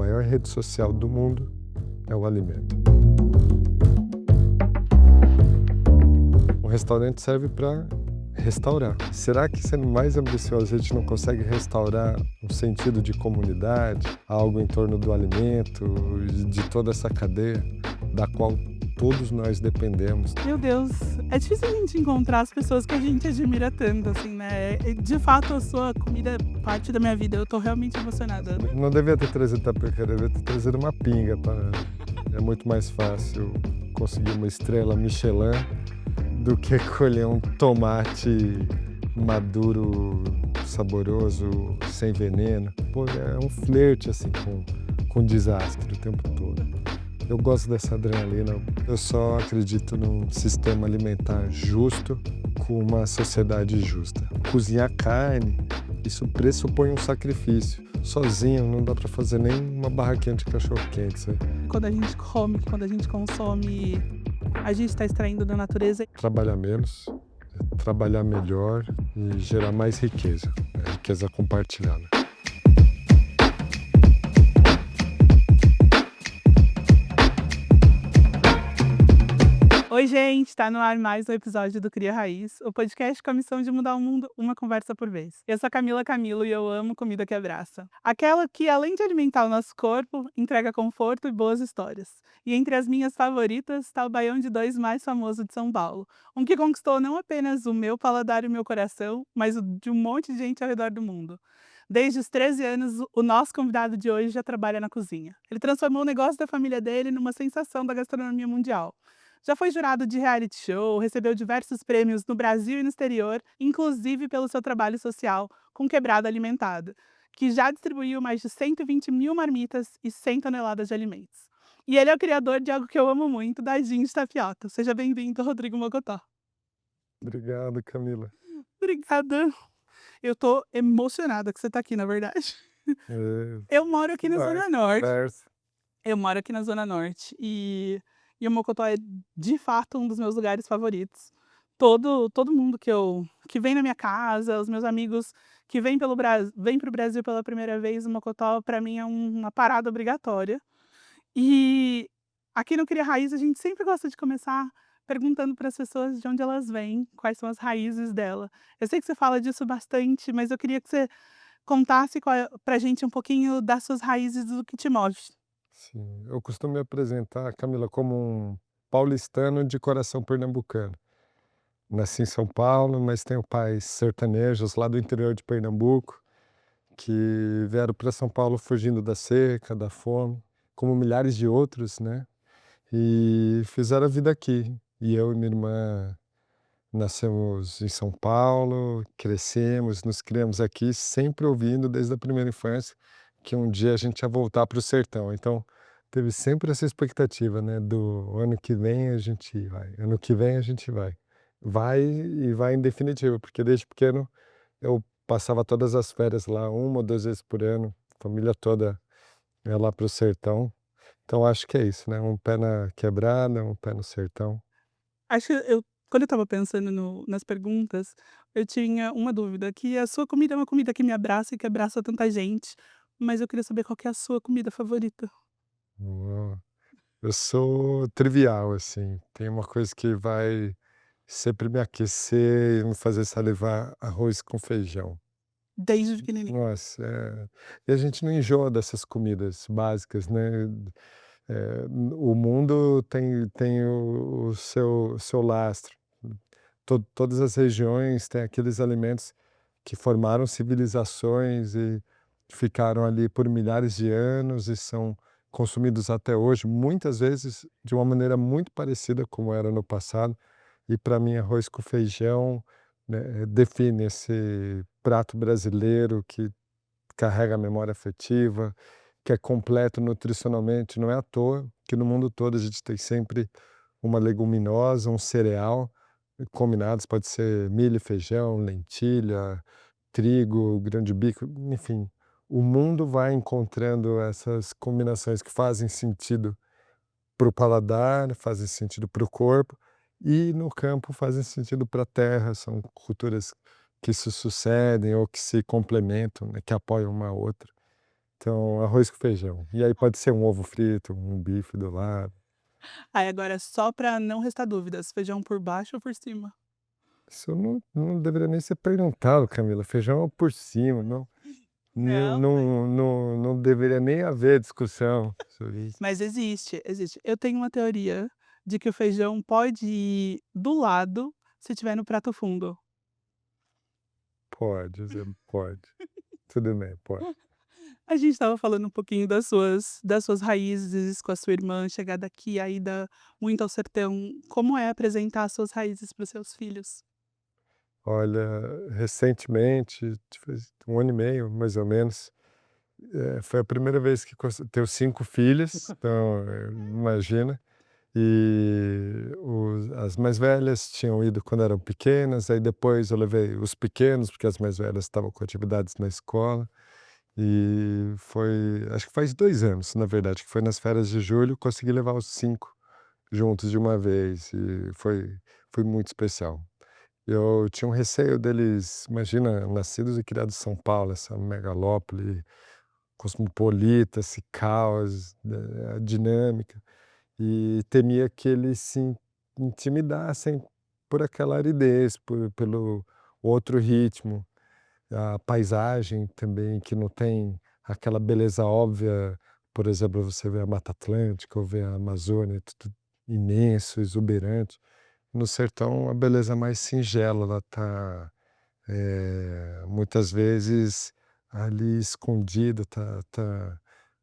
maior rede social do mundo é o alimento. Um restaurante serve para restaurar. Será que, sendo mais ambicioso, a gente não consegue restaurar um sentido de comunidade, algo em torno do alimento, de toda essa cadeia da qual todos nós dependemos? Meu Deus, é difícil a gente encontrar as pessoas que a gente admira tanto, assim, né? De fato, a sua comida é parte da minha vida. Eu tô realmente emocionada. Não devia ter trazido tapioca, devia ter trazido uma pinga. É muito mais fácil conseguir uma estrela Michelin do que colher um tomate maduro, saboroso, sem veneno. Pô, é um flerte assim com desastre o tempo todo. Eu gosto dessa adrenalina. Eu só acredito num sistema alimentar justo com uma sociedade justa. Cozinhar carne, isso pressupõe um sacrifício. Sozinho não dá para fazer nem uma barraquinha de cachorro-quente, sabe? Quando a gente come, quando a gente consome, a gente está extraindo da natureza. Trabalhar menos, trabalhar melhor e gerar mais riqueza. Riqueza compartilhada. Oi, gente! Tá no ar mais um episódio do Cria Raiz, o podcast com a missão de mudar o mundo uma conversa por vez. Eu sou a Camila Camilo e eu amo comida que abraça. Aquela que, além de alimentar o nosso corpo, entrega conforto e boas histórias. E entre as minhas favoritas está o baião de dois mais famoso de São Paulo. Um que conquistou não apenas o meu paladar e o meu coração, mas o de um monte de gente ao redor do mundo. Desde os 13 anos, o nosso convidado de hoje já trabalha na cozinha. Ele transformou o negócio da família dele numa sensação da gastronomia mundial. Já foi jurado de reality show, recebeu diversos prêmios no Brasil e no exterior, inclusive pelo seu trabalho social com Quebrada Alimentada, que já distribuiu mais de 120 mil marmitas e 100 toneladas de alimentos. E ele é o criador de algo que eu amo muito, dadinho de tapioca. Seja bem-vindo, Rodrigo Mocotó. Obrigado, Camila. Obrigada. Eu tô emocionada que você tá aqui, na verdade. Eu moro aqui na Zona Norte. Eu moro aqui na Zona Norte e o Mocotó é, de fato, um dos meus lugares favoritos. Todo mundo que vem na minha casa, os meus amigos que vêm para o Brasil pela primeira vez, o Mocotó, para mim, é uma parada obrigatória. E aqui no Cria Raiz, a gente sempre gosta de começar perguntando para as pessoas de onde elas vêm, quais são as raízes dela. Eu sei que você fala disso bastante, mas eu queria que você contasse para a gente um pouquinho das suas raízes, do que te move. Sim, eu costumo me apresentar, Camila, como um paulistano de coração pernambucano. Nasci em São Paulo, mas tenho pais sertanejos lá do interior de Pernambuco, que vieram para São Paulo fugindo da seca, da fome, como milhares de outros, né? E fizeram a vida aqui. E eu e minha irmã nascemos em São Paulo, crescemos, nos criamos aqui, sempre ouvindo desde a primeira infância que um dia a gente ia voltar para o sertão. Então, teve sempre essa expectativa, né, do ano que vem a gente vai, ano que vem a gente vai. Vai e vai em definitivo, porque desde pequeno eu passava todas as férias lá, 1 ou 2 vezes por ano, família toda ia lá para o sertão. Então acho que é isso, né, um pé na quebrada, um pé no sertão. Acho que quando eu estava pensando nas perguntas, eu tinha uma dúvida, que a sua comida é uma comida que me abraça e que abraça tanta gente, mas eu queria saber qual que é a sua comida favorita. Uau. Eu sou trivial, assim, tem uma coisa que vai sempre me aquecer e me fazer salivar: arroz com feijão. Desde pequenininha. Nossa, e a gente não enjoa dessas comidas básicas, né. O mundo tem o seu lastro. Todas as regiões têm aqueles alimentos que formaram civilizações e ficaram ali por milhares de anos e são consumidos até hoje, muitas vezes de uma maneira muito parecida como era no passado. E para mim arroz com feijão, né, define esse prato brasileiro que carrega a memória afetiva, que é completo nutricionalmente. Não é à toa que no mundo todo a gente tem sempre uma leguminosa, um cereal, combinados, pode ser milho, feijão, lentilha, trigo, grão de bico, enfim. O mundo vai encontrando essas combinações que fazem sentido para o paladar, fazem sentido para o corpo e no campo fazem sentido para a terra. São culturas que se sucedem ou que se complementam, né, que apoiam uma a outra. Então, arroz com feijão. E aí pode ser um ovo frito, um bife do lado. Aí agora só pra não restar dúvidas, feijão por baixo ou por cima? Isso não deveria nem ser perguntado, Camila, feijão por cima, Não, não deveria nem haver discussão sobre isso. mas existe, existe. Eu tenho uma teoria de que o feijão pode ir do lado se tiver no prato fundo. Pode, Zé, pode. Tudo bem, pode. A gente estava falando um pouquinho das suas raízes com a sua irmã, chegada aqui, a ida muito ao sertão. Como é apresentar as suas raízes para os seus filhos? Olha, recentemente, faz 1 ano e meio, mais ou menos, foi a primeira vez que tenho 5 filhas, então, imagina. E as mais velhas tinham ido quando eram pequenas, aí depois eu levei os pequenos, porque as mais velhas estavam com atividades na escola. E foi, acho que faz 2 anos, na verdade, que foi nas férias de julho, consegui levar os 5 juntos de uma vez e foi muito especial. Eu tinha um receio deles, imagina, nascidos e criados em São Paulo, essa megalópole cosmopolita, esse caos, a dinâmica, e temia que eles se intimidassem por aquela aridez, pelo outro ritmo, a paisagem também que não tem aquela beleza óbvia, por exemplo, você vê a Mata Atlântica ou vê a Amazônia, tudo imenso, exuberante. No sertão, a beleza mais singela, ela está, muitas vezes ali escondida, tá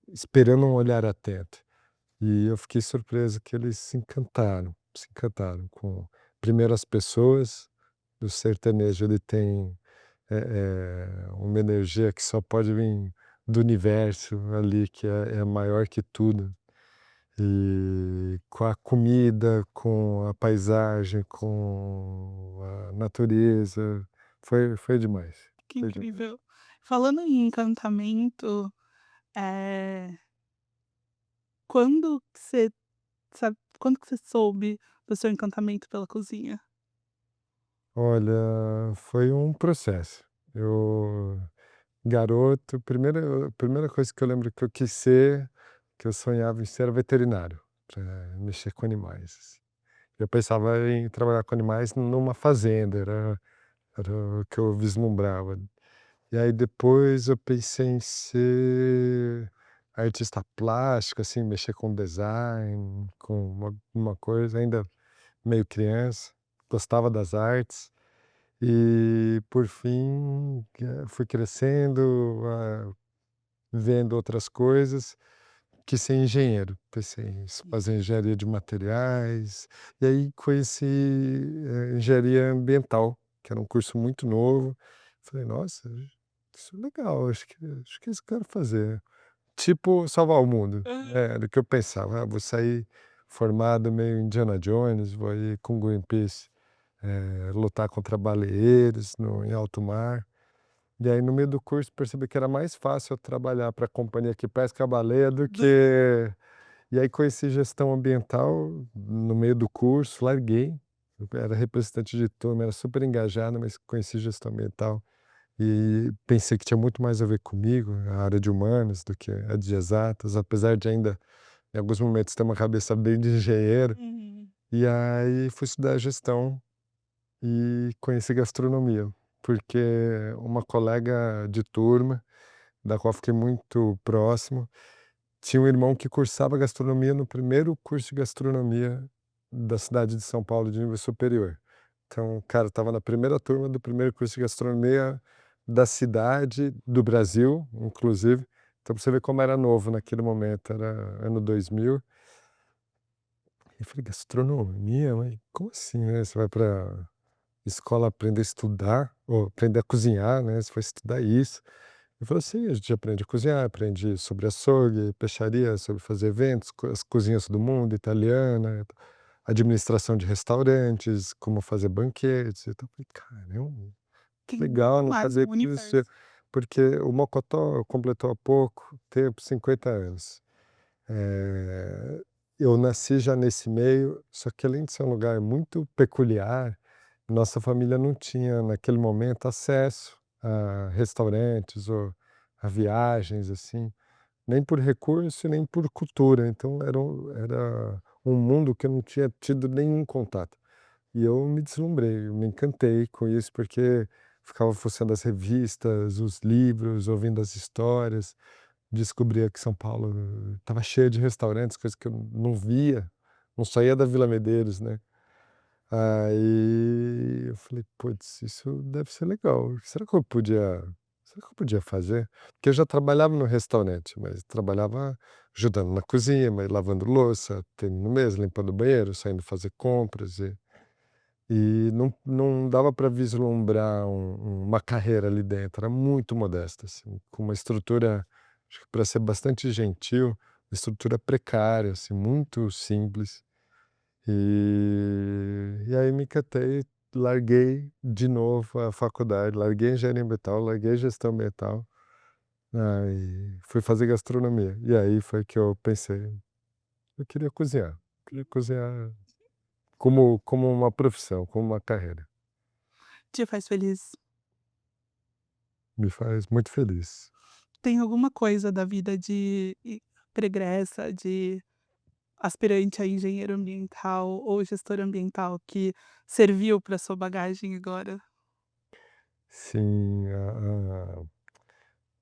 esperando um olhar atento. E eu fiquei surpreso que eles se encantaram com primeiro as pessoas, o sertanejo ele tem, uma energia que só pode vir do universo ali, que é maior que tudo. E com a comida, com a paisagem, com a natureza, foi demais, Que foi demais. incrível. Falando em encantamento, eh, quando que você quando que você soube do seu encantamento pela cozinha? Olha, foi um processo. Eu, garoto, primeira coisa que eu lembro que eu quis ser, que eu sonhava em ser era veterinário, pra mexer com animais, assim. Eu pensava em trabalhar com animais numa fazenda, era o que eu vislumbrava. E aí depois eu pensei em ser artista plástico, assim, mexer com design, com uma coisa, ainda meio criança, gostava das artes. E por fim, fui crescendo, vendo outras coisas, quis ser engenheiro, pensei em fazer engenharia de materiais, e aí conheci, engenharia ambiental, que era um curso muito novo. Falei: "Nossa, isso é legal, acho que é isso que eu quero fazer". Tipo salvar o mundo, Aham. era o que eu pensava: "Ah, vou sair formado meio Indiana Jones, vou ir com Greenpeace, lutar contra baleeiros em alto mar". E aí no meio do curso percebi que era mais fácil eu trabalhar para a companhia que pesca a baleia do Do que, e aí conheci gestão ambiental no meio do curso, larguei, eu era representante de turma, era super engajado, mas conheci gestão ambiental e pensei que tinha muito mais a ver comigo, a área de humanas, do que a de exatas, apesar de ainda, em alguns momentos, ter uma cabeça bem de engenheiro. Uhum. E aí fui estudar gestão e conheci gastronomia, porque uma colega de turma, da qual fiquei muito próximo, tinha um irmão que cursava gastronomia no primeiro curso de gastronomia da cidade de São Paulo de nível superior. Então, o cara estava na primeira turma do primeiro curso de gastronomia da cidade, do Brasil, inclusive. Então, pra você ver como era novo naquele momento, era ano 2000. E eu falei: "Gastronomia? Mas como assim, né, você vai pra escola aprender a estudar ou aprender a cozinhar, né, você vai estudar isso". Ele falou: "Sim, a gente aprende a cozinhar, aprende sobre açougue, peixaria, sobre fazer eventos, as cozinhas do mundo, italiana, administração de restaurantes, como fazer banquetes". Então eu falei: "Caramba, Que que legal, não mais sabia um que existia", universo. porque o Mocotó completou há pouco tempo 50 anos. Eh, eu nasci já nesse meio, só que além de ser um lugar muito peculiar, nossa família não tinha naquele momento acesso a restaurantes ou a viagens, assim. nem por recurso e nem por cultura, então era um mundo que eu não tinha tido nenhum contato. E eu me deslumbrei, eu me encantei com isso, porque ficava fuçando as revistas, os livros, ouvindo as histórias, descobria que São Paulo estava cheio de restaurantes, coisa que eu não via, não saía da Vila Medeiros, né. Aí eu falei: "Puts, isso deve ser legal. Será que eu podia fazer?" Porque eu já trabalhava no restaurante, mas trabalhava ajudando na cozinha, mas lavando louça, atendendo mesa, limpando o banheiro, saindo fazer compras e não dava para vislumbrar uma carreira ali dentro, era muito modesta, assim, com uma estrutura, acho que para ser bastante gentil, estrutura precária, assim, muito simples. E aí me catei, larguei de novo a faculdade, larguei engenharia ambiental, larguei gestão ambiental, aí fui fazer gastronomia. E aí foi que eu pensei, eu queria cozinhar como uma profissão, como uma carreira. Te faz feliz? Me faz muito feliz. Tem alguma coisa da vida de pregressa, de aspirante a engenheiro ambiental ou gestor ambiental que serviu para sua bagagem agora? Sim,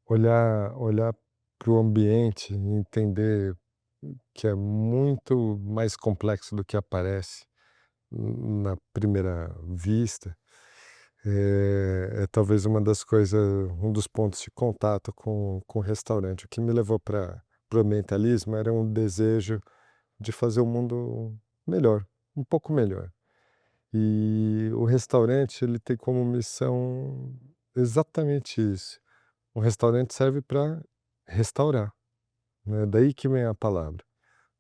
olhar para o ambiente e entender que é muito mais complexo do que aparece na primeira vista, é talvez uma das coisas, um dos pontos de contato com o restaurante. O que me levou para o ambientalismo era um desejo de fazer o mundo melhor, um pouco melhor. E o restaurante, ele tem como missão exatamente isso. O restaurante serve para restaurar, né, daí que vem a palavra.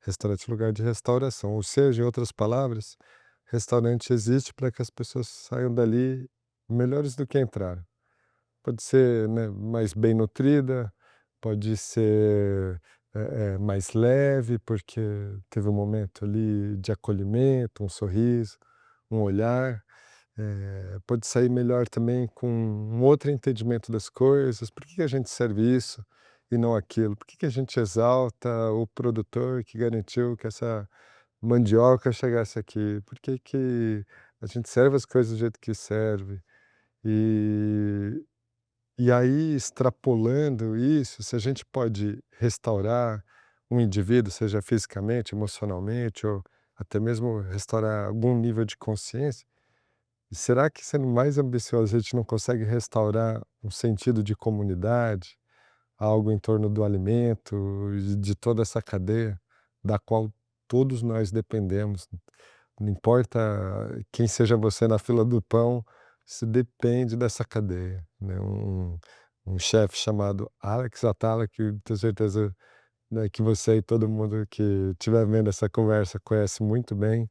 Restaurante é lugar de restauração, ou seja, em outras palavras, restaurante existe para que as pessoas saiam dali melhores do que entraram. Pode ser, né, mais bem nutrida, pode ser, mais leve, porque teve um momento ali de acolhimento, um sorriso, um olhar. Pode sair melhor também com um outro entendimento das coisas. Por que que a gente serve isso e não aquilo? Por que que a gente exalta o produtor que garantiu que essa mandioca chegasse aqui? Por que que a gente serve as coisas do jeito que serve? E e aí, extrapolando isso, se a gente pode restaurar um indivíduo, seja fisicamente, emocionalmente ou até mesmo restaurar algum nível de consciência, será que sendo mais ambicioso a gente não consegue restaurar um sentido de comunidade, algo em torno do alimento e de toda essa cadeia da qual todos nós dependemos? Não importa quem seja você na fila do pão, isso depende dessa cadeia, né. Um chefe chamado Alex Atala, que eu tenho certeza, né, que você e todo mundo que estiver vendo essa conversa conhece muito bem,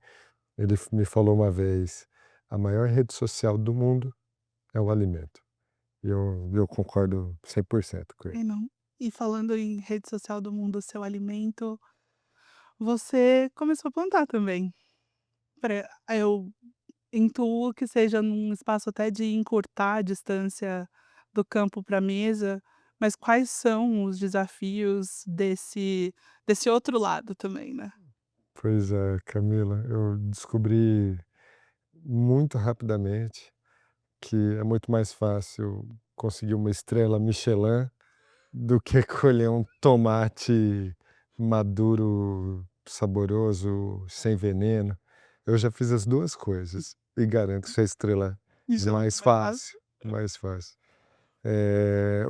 ele me falou uma vez: "A maior rede social do mundo é o alimento". E eu concordo 100% com ele. E não. E falando em rede social do mundo, seu alimento, você começou a plantar também. Eu intuo que seja num espaço até de encurtar a distância do campo para a mesa, mas quais são os desafios desse outro lado também, né? Pois é, Camila, eu descobri muito rapidamente que é muito mais fácil conseguir uma estrela Michelin do que colher um tomate maduro, saboroso, sem veneno. Eu já fiz as 2 coisas e garanto que a estrela Isso é muito mais mais fácil. fácil, mais fácil.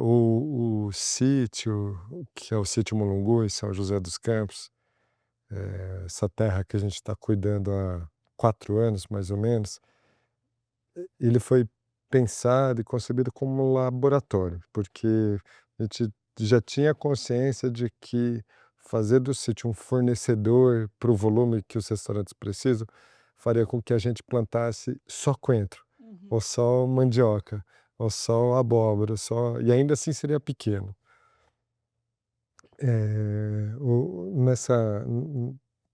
O sítio, que é o sítio Mulungu, em São José dos Campos, essa terra que a gente está cuidando há 4 anos, mais ou menos, ele foi pensado e concebido como um laboratório, porque a gente já tinha consciência de que fazer do sítio um fornecedor para o volume que os restaurantes precisam, faria com que a gente plantasse só coentro, Uhum. ou só mandioca, ou só abóbora, só e ainda assim seria pequeno.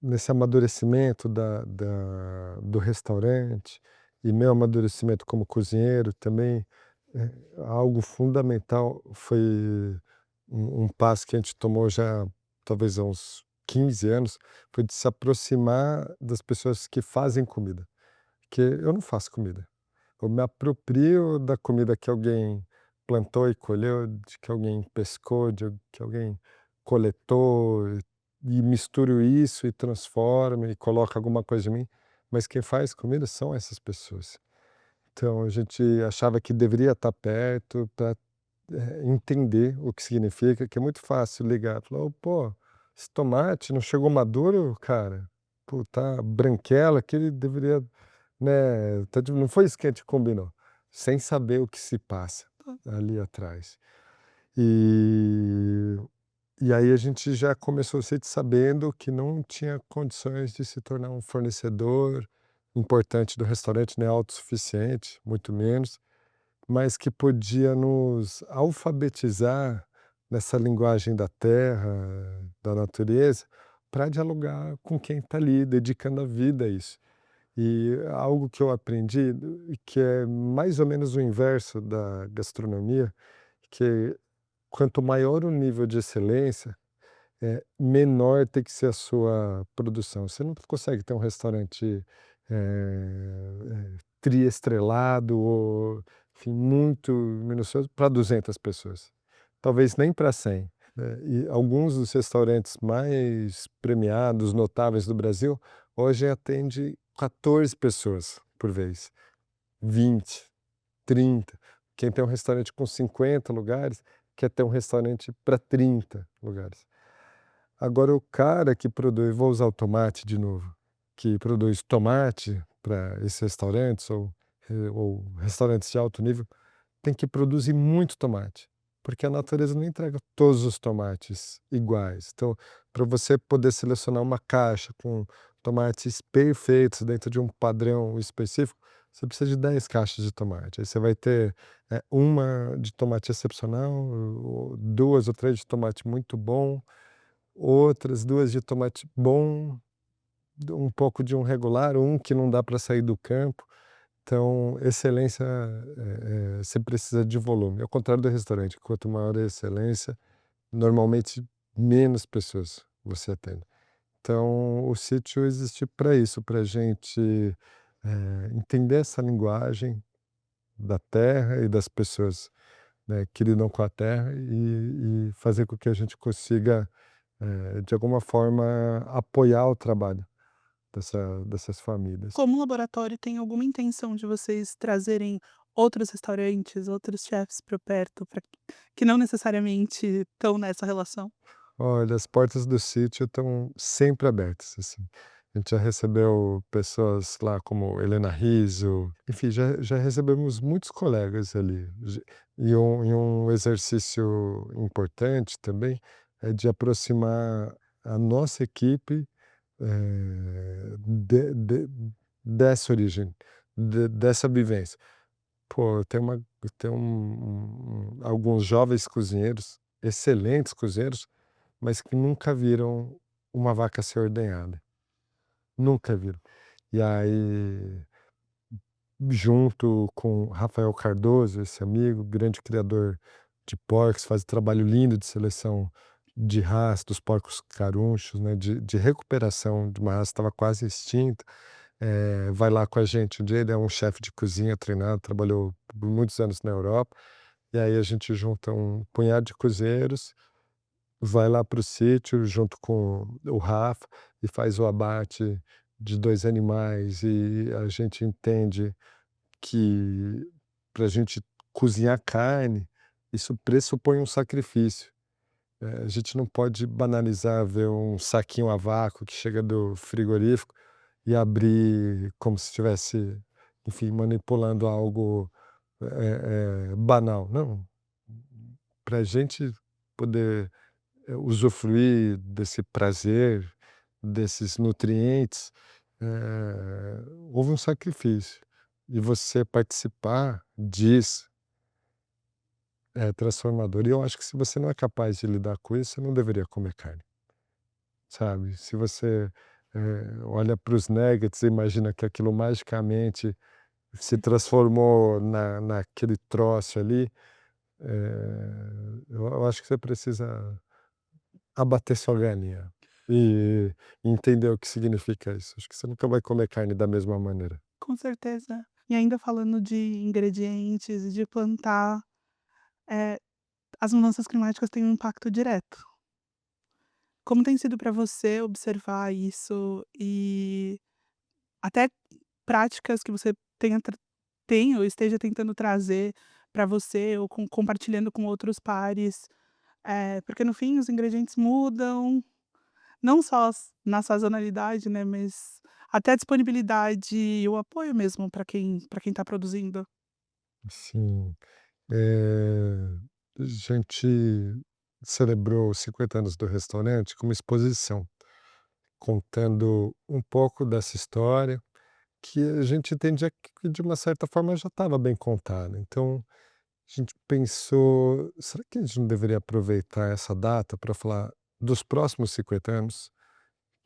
Nesse amadurecimento do restaurante e meu amadurecimento como cozinheiro também, algo fundamental foi um passo que a gente tomou já talvez há uns 15 anos, foi de se aproximar das pessoas que fazem comida, porque eu não faço comida. Eu me aproprio da comida que alguém plantou e colheu, de que alguém pescou, de que alguém coletou, e misturo isso e transformo e coloco alguma coisa em mim, mas quem faz comida são essas pessoas. Então a gente achava que deveria estar perto para entender o que significa, que é muito fácil ligar e falar: "Ô, pô, esse tomate não chegou maduro, cara? Pô, tá branquelo aqui, ele deveria, né, tá de não foi isso que a gente combinou", sem saber o que se passa ali atrás. E e aí a gente já começou o sítio sabendo que não tinha condições de se tornar um fornecedor importante do restaurante, nem autossuficiente, muito menos, mas que podia nos alfabetizar nessa linguagem da terra, da natureza, para dialogar com quem está ali dedicando a vida a isso. E algo que eu aprendi, que é mais ou menos o inverso da gastronomia, que quanto maior o nível de excelência, menor tem que ser a sua produção. Você não consegue ter um restaurante, triestrelado ou, enfim, muito minucioso para 200 pessoas. Talvez nem para 100. E alguns dos restaurantes mais premiados, notáveis do Brasil, hoje atende 14 pessoas por vez, 20, 30. Quem tem um restaurante com 50 lugares, quer ter um restaurante para 30 lugares. Agora o cara que produz, vou usar o tomate de novo, que produz tomate para esses restaurantes ou restaurantes de alto nível, tem que produzir muito tomate, porque a natureza não entrega todos os tomates iguais. Então, para você poder selecionar uma caixa com tomates perfeitos dentro de um padrão específico, você precisa de 10 caixas de tomate. Aí você vai ter, uma de tomate excepcional, ou 2 ou 3 de tomate muito bom, outras 2 de tomate bom, um pouco de um regular, um que não dá para sair do campo. Então, excelência, você precisa de volume, ao contrário do restaurante, quanto maior a excelência, normalmente menos pessoas você atende. Então, o sítio existe para isso, para a gente, entender essa linguagem da terra e das pessoas, né, que lidam com a terra e fazer com que a gente consiga, de alguma forma, apoiar o trabalho dessas famílias. Como laboratório, tem alguma intenção de vocês trazerem outros restaurantes, outros chefs para perto, pra que não necessariamente estão nessa relação? Olha, as portas do sítio estão sempre abertas, assim. A gente já recebeu pessoas lá como Helena Rizzo, enfim, já recebemos muitos colegas ali. E um exercício importante também é de aproximar a nossa equipe, dessa origem, dessa vivência. Pô, tem alguns jovens cozinheiros, excelentes cozinheiros, mas que nunca viram uma vaca ser ordenhada, nunca viram. E aí, junto com Rafael Cardoso, esse amigo, grande criador de porcos, faz um trabalho lindo de seleção de raça dos porcos carunchos, né, de recuperação de uma raça que estava quase extinta. Vai lá com a gente um dia, ele é um chefe de cozinha treinado, trabalhou por muitos anos na Europa, e aí a gente junta um punhado de cozinheiros, vai lá para o sítio junto com o Rafa e faz o abate de 2 animais, e a gente entende que para a gente cozinhar carne, isso pressupõe um sacrifício. A gente não pode banalizar ver um saquinho a vácuo que chega do frigorífico e abrir como se estivesse, enfim, manipulando algo, banal. Não, para a gente poder usufruir desse prazer, desses nutrientes, houve um sacrifício. E você participar disso é transformador. E eu acho que se você não é capaz de lidar com isso, você não deveria comer carne, sabe. Se você, olha para os nuggets e imagina que aquilo magicamente se transformou naquele troço ali, Eu acho que você precisa abater sua galinha e entender o que significa isso. Acho que você nunca vai comer carne da mesma maneira. Com certeza. E ainda falando de ingredientes e de plantar, eh, as mudanças climáticas têm um impacto direto. Como tem sido para você observar isso e até práticas que você tenha ou esteja tentando trazer para você ou compartilhando com outros pares, porque no fim os ingredientes mudam, não só na sazonalidade, né, mas até a disponibilidade e o apoio mesmo para quem está produzindo. Sim. A gente celebrou os 50 anos do restaurante com uma exposição, contando um pouco dessa história, que a gente entendia que de uma certa forma já estava bem contada. Então, a gente pensou: "Será que a gente não deveria aproveitar essa data para falar dos próximos 50 anos?",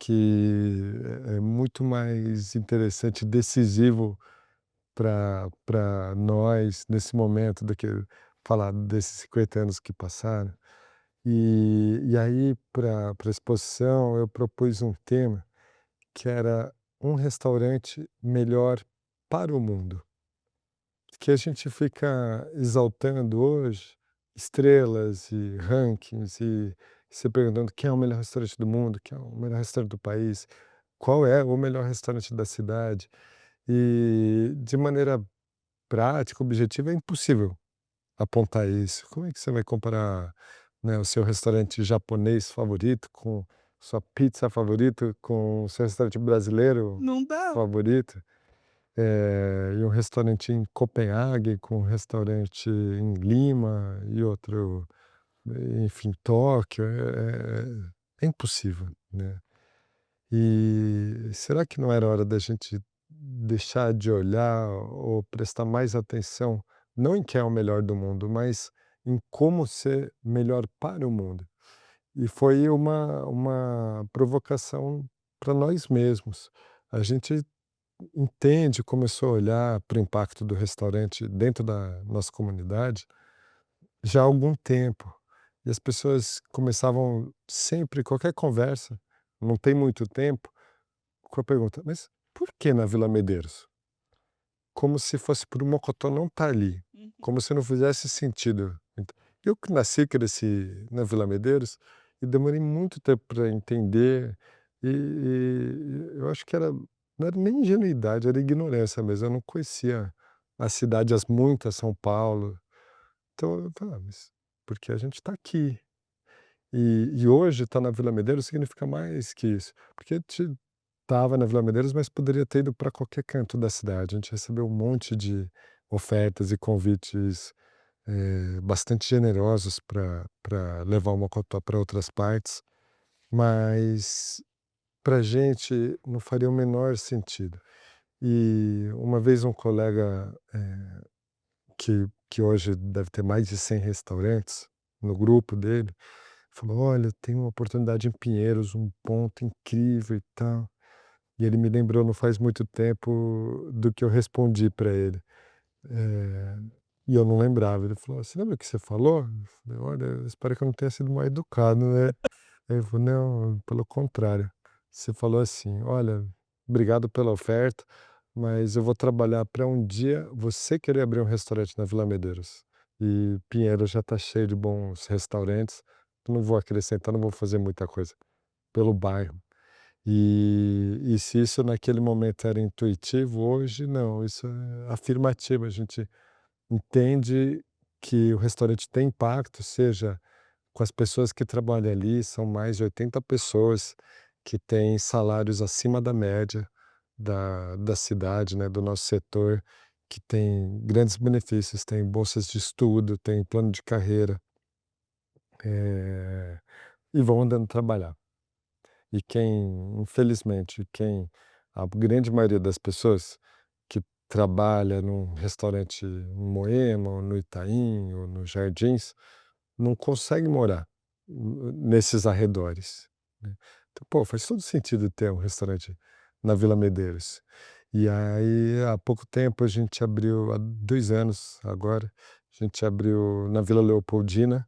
que é muito mais interessante e decisivo para nós nesse momento do que falar desses 50 anos que passaram. E aí para a exposição eu propus um tema que era um restaurante melhor para o mundo, que a gente fica exaltando hoje estrelas e rankings e se perguntando quem é o melhor restaurante do mundo, quem é o melhor restaurante do país, qual é o melhor restaurante da cidade. E de maneira prática, objetiva, é impossível apontar isso. Como é que você vai comparar, né, o seu restaurante japonês favorito com sua pizza favorita, com o seu restaurante brasileiro Não dá. favorito? E um restaurante em Copenhague com um restaurante em Lima e outro, enfim, Tóquio, é impossível, né. E será que não era hora da gente deixar de olhar ou prestar mais atenção, não em quem é o melhor do mundo, mas em como ser melhor para o mundo? E foi uma provocação para nós mesmos. A gente entende, começou a olhar para o impacto do restaurante dentro da nossa comunidade já há algum tempo. E as pessoas começavam sempre, qualquer conversa, não tem muito tempo, com a pergunta: "Mas por que na Vila Medeiros?". Como se fosse por o Mocotó não estar ali, Uhum. como se não fizesse sentido. Eu que nasci e cresci na Vila Medeiros e demorei muito tempo para entender, e eu acho que não era nem ingenuidade, era ignorância mesmo, eu não conhecia a cidade, as muitas, São Paulo. Então eu falava: "Mas porque a gente está aqui". E hoje estar na Vila Medeiros significa mais que isso, porque estava na Vila Medeiros, mas poderia ter ido para qualquer canto da cidade. A gente recebeu um monte de ofertas e convites, bastante generosos para levar o Mocotó para outras partes, mas para a gente não faria o menor sentido. E uma vez um colega, que hoje deve ter mais de 100 restaurantes no grupo dele, falou: "Olha, tem uma oportunidade em Pinheiros, um ponto incrível e tal". E ele me lembrou não faz muito tempo do que eu respondi para ele, eh, e eu não lembrava. Ele falou: "Você lembra o que você falou?". Eu falei: "Olha, eu espero que eu não tenha sido mal educado, né". Aí ele falou: "Não, pelo contrário. Você falou assim: 'Olha, obrigado pela oferta, mas eu vou trabalhar para um dia você querer abrir um restaurante na Vila Medeiros. E Pinheiros já está cheio de bons restaurantes, eu não vou acrescentar, não vou fazer muita coisa pelo bairro'". E se isso naquele momento era intuitivo, hoje não, isso é afirmativo. A gente entende que o restaurante tem impacto, seja com as pessoas que trabalham ali, são mais de 80 pessoas que têm salários acima da média da cidade, né, do nosso setor, que tem grandes benefícios, tem bolsas de estudo, tem plano de carreira, e vão andando trabalhar. E quem, infelizmente, a grande maioria das pessoas que trabalha num restaurante em Moema, ou no Itaim, ou nos Jardins, não consegue morar nesses arredores, né. Então, pô, faz todo sentido ter um restaurante na Vila Medeiros. E aí, há pouco tempo, a gente abriu, há 2 anos agora, a A gente abriu na Vila Leopoldina,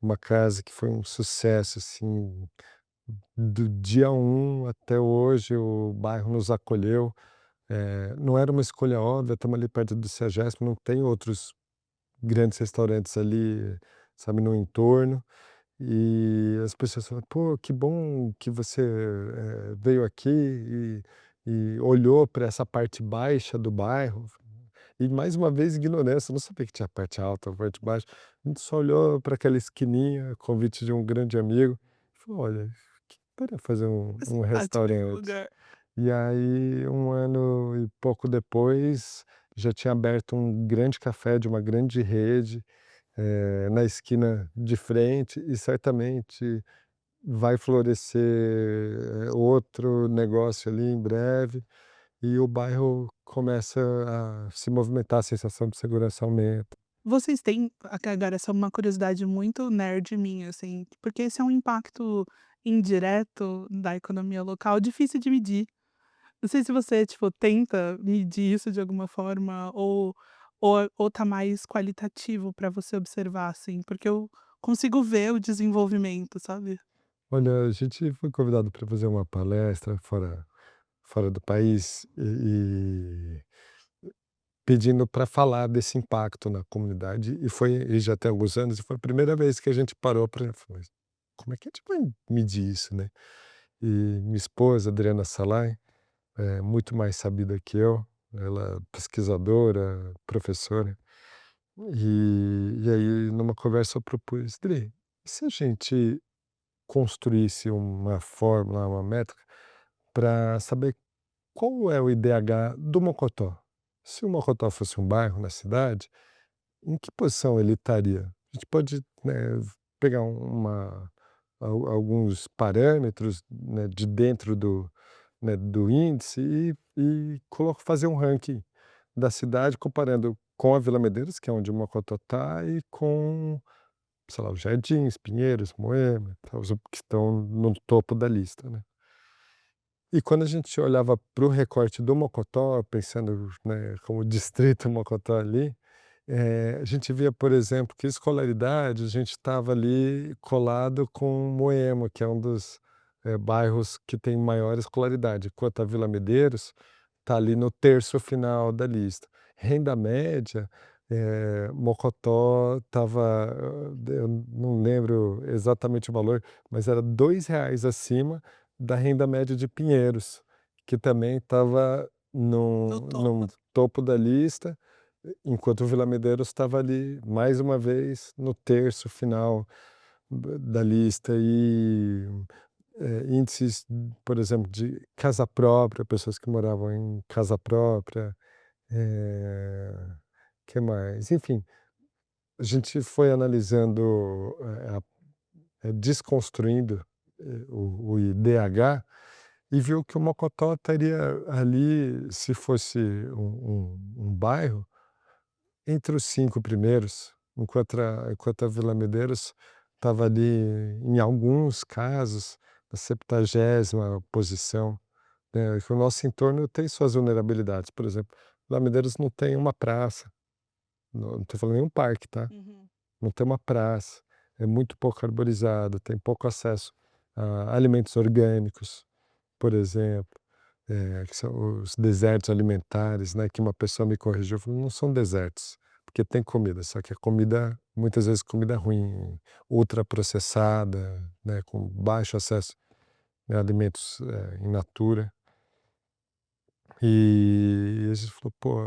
uma casa que foi um sucesso, assim, do dia um até hoje o bairro nos acolheu. Não era uma escolha óbvia, estamos ali perto do CEAGESP, não tem outros grandes restaurantes ali, sabe, no entorno. E as pessoas falam: "Pô, que bom que você, veio aqui e olhou para essa parte baixa do bairro". E mais uma vez ignorância, eu não sabia que tinha parte alta, parte baixa. A gente só olhou para aquela esquininha, convite de um grande amigo, falou: "Olha, que tal fazer um Simpático esse restaurante?". lugar. E aí, um ano e pouco depois, já tinha aberto um grande café de uma grande rede, na esquina de frente e certamente vai florescer, outro negócio ali em breve, e o bairro começa a se movimentar, a sensação de segurança aumenta. Vocês têm agora essa é uma curiosidade muito nerd minha, assim, porque esse é um impacto indireto da economia local difícil de medir. Não sei se você, tipo, tenta medir isso de alguma forma ou tá mais qualitativo para você observar, assim, porque eu consigo ver o desenvolvimento, sabe. Olha, a gente foi convidado para fazer uma palestra fora do país e pedindo para falar desse impacto na comunidade e já tem alguns anos, e foi a primeira vez que a gente parou para falar: "Como é que a gente vai medir isso, né?". E minha esposa, Adriana Salai, é muito mais sabida que eu, ela é pesquisadora, professora, e aí numa conversa eu propus: "Dri, e se a gente construísse uma fórmula, uma métrica para saber qual é o IDH do Mocotó? Se o Mocotó fosse um bairro na cidade, em que posição ele estaria?". A gente pode, né, pegar alguns parâmetros, né, de dentro do índice fazer um ranking da cidade comparando com a Vila Medeiros, que é onde o Mocotó está, e com, sei lá, os Jardins, Pinheiros, Moema, tal, os que estão no topo da lista, né. E quando a gente olhava para o recorte do Mocotó, pensando, né, como distrito Mocotó ali, a gente via, por exemplo, que escolaridade, a gente estava ali colado com Moema, que é um dos, bairros que tem maior escolaridade, enquanto a Vila Medeiros está ali no terço final da lista. Renda média, Mocotó estava, eu não lembro exatamente o valor, mas era R$ 2 acima da renda média de Pinheiros, que também estava No no topo. topo da lista, enquanto o Vila Medeiros estava ali, mais uma vez, no terço final da lista. E índices, por exemplo, de casa própria, pessoas que moravam em casa própria, que mais? Enfim, a gente foi analisando, desconstruindo, o IDH e viu que o Mocotó estaria ali, se fosse um bairro, entre os 5 primeiros, enquanto a Vila Medeiros estava ali, em alguns casos, na 70ª posição, né, que o nosso entorno tem suas vulnerabilidades. Por exemplo, Vila Medeiros não tem uma praça, não estou falando nem um parque, tá, Uhum. não tem uma praça, é muito pouco arborizado, tem pouco acesso a alimentos orgânicos, por exemplo, que são os desertos alimentares, né, que uma pessoa me corrigiu, falou: "Não são desertos, porque tem comida, só que a comida, muitas vezes comida ruim, ultraprocessada, né, com baixo acesso a alimentos, in natura". E a gente falou: "Pô,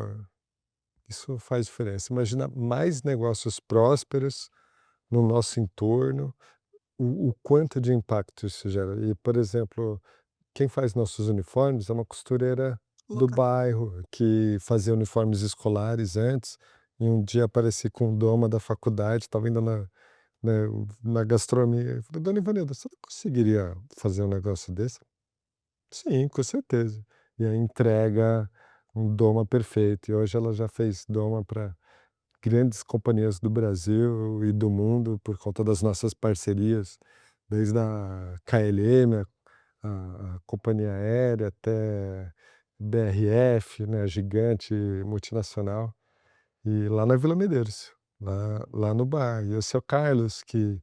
isso faz diferença". Imagina mais negócios prósperos no nosso entorno, o quanto de impacto isso gera. E, por exemplo, quem faz nossos uniformes é uma costureira do Local. bairro, que fazia uniformes escolares antes, e um dia apareci com o doma da faculdade, estava indo na na gastronomia, eu falei: "Dona Ivanilda, você não conseguiria fazer um negócio desse?". "Sim, com certeza". E aí entrega um doma perfeito, e hoje ela já fez doma para grandes companhias do Brasil e do mundo por conta das nossas parcerias, desde a KLM, a companhia aérea, até BRF, né, gigante multinacional, e lá na Vila Medeiros. lá no bar. E o seu Carlos, que,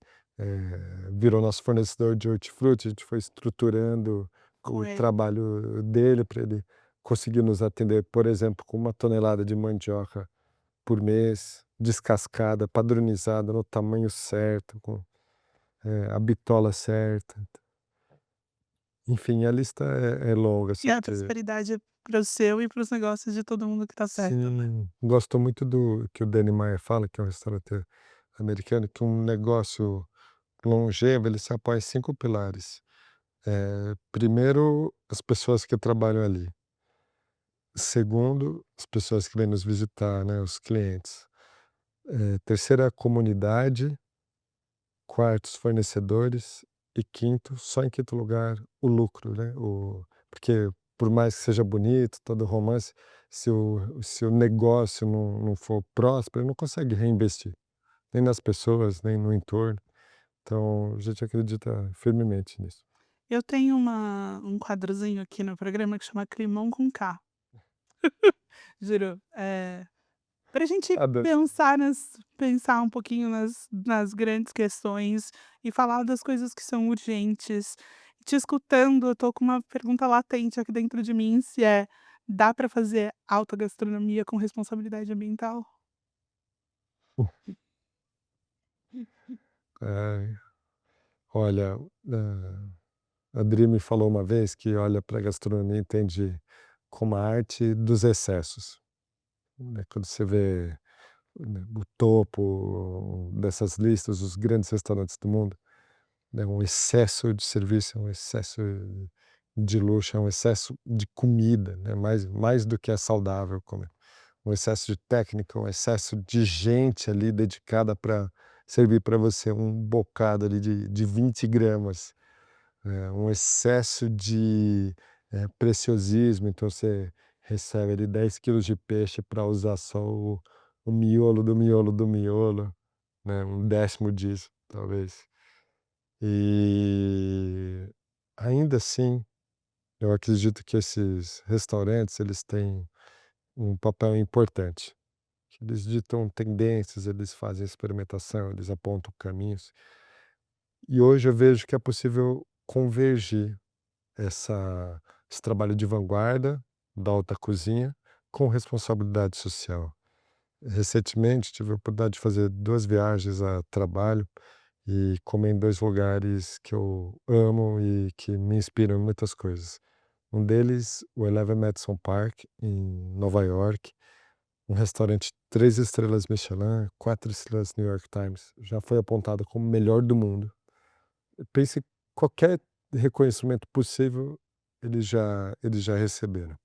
virou nosso fornecedor de hortifruti, a gente foi estruturando Com o ele. trabalho dele para ele conseguir nos atender, por exemplo, com 1 tonelada de mandioca por mês, descascada, padronizada, no tamanho certo, com, a bitola certa. Enfim, a lista é longa, E assim, a porque prosperidade para o seu e para os negócios de todo mundo que tá perto, né. sim, gosto muito do que o Danny Meyer fala, que é um restaurateur americano, que um negócio longevo, ele se apoia em 5 pilares. Primeiro, as pessoas que trabalham ali. Segundo, as pessoas que vêm nos visitar, né, os clientes. Terceiro, a comunidade. Quarto, os fornecedores. E quinto, só em quinto lugar, o lucro, né, porque por mais que seja bonito, todo romance, se o negócio não for próspero, ele não consegue reinvestir, nem nas pessoas, nem no entorno. Então, a gente acredita firmemente nisso. Eu tenho um quadrozinho aqui no programa que chama Climão com K, juro. Pra gente Ado pensar um pouquinho nas grandes questões e falar das coisas que são urgentes. Te escutando, eu tô com uma pergunta latente aqui dentro de mim, se dá pra fazer alta gastronomia com responsabilidade ambiental? eh, olha, a Adri me falou uma vez que olha para a gastronomia e entende como a arte dos excessos, né, quando você vê, né, o topo dessas listas, os grandes restaurantes do mundo, né, um excesso de serviço, é um excesso de luxo, é um excesso de comida, né, mais do que é saudável comer. Um excesso de técnica, um excesso de gente ali dedicada para servir para você um bocado ali de 20 gramas, um excesso de, preciosismo, então você recebe ali 10 quilos de peixe para usar só o miolo do miolo do miolo, né, um décimo disso, talvez. E ainda assim, eu acredito que esses restaurantes, eles têm um papel importante. Eles ditam tendências, eles fazem experimentação, eles apontam caminhos. E hoje eu vejo que é possível convergir essa esse trabalho de vanguarda da alta cozinha com responsabilidade social. Recentemente tive a oportunidade de fazer 2 viagens a trabalho e comer em 2 lugares que eu amo e que me inspiram em muitas coisas. Um deles, o Eleven Madison Park, em Nova York, um restaurante 3 estrelas Michelin, 4 estrelas New York Times, já foi apontado como o melhor do mundo. Pense, qualquer reconhecimento possível, eles já receberam.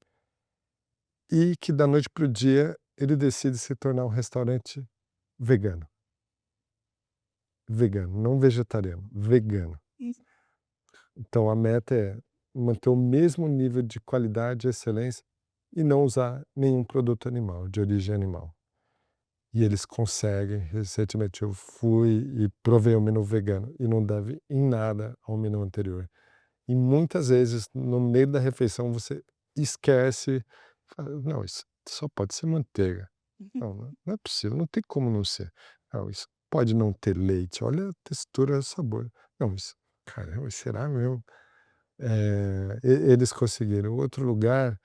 E que da noite para o dia, ele decide se tornar um restaurante vegano. Vegano, não vegetariano, vegano. Isso. Então a meta é manter o mesmo nível de qualidade e excelência e não usar nenhum produto animal, de origem animal. E eles conseguem. Recentemente eu fui e provei o menu vegano e não deve em nada ao menu anterior. E muitas vezes, no meio da refeição, você esquece, fala: "Não, isso só pode ser manteiga. Uhum. Não é possível, não tem como não ser. Não, isso pode não ter leite, olha a textura, o sabor. Não, isso, caramba, será mesmo?". Eles conseguiram. Outro lugar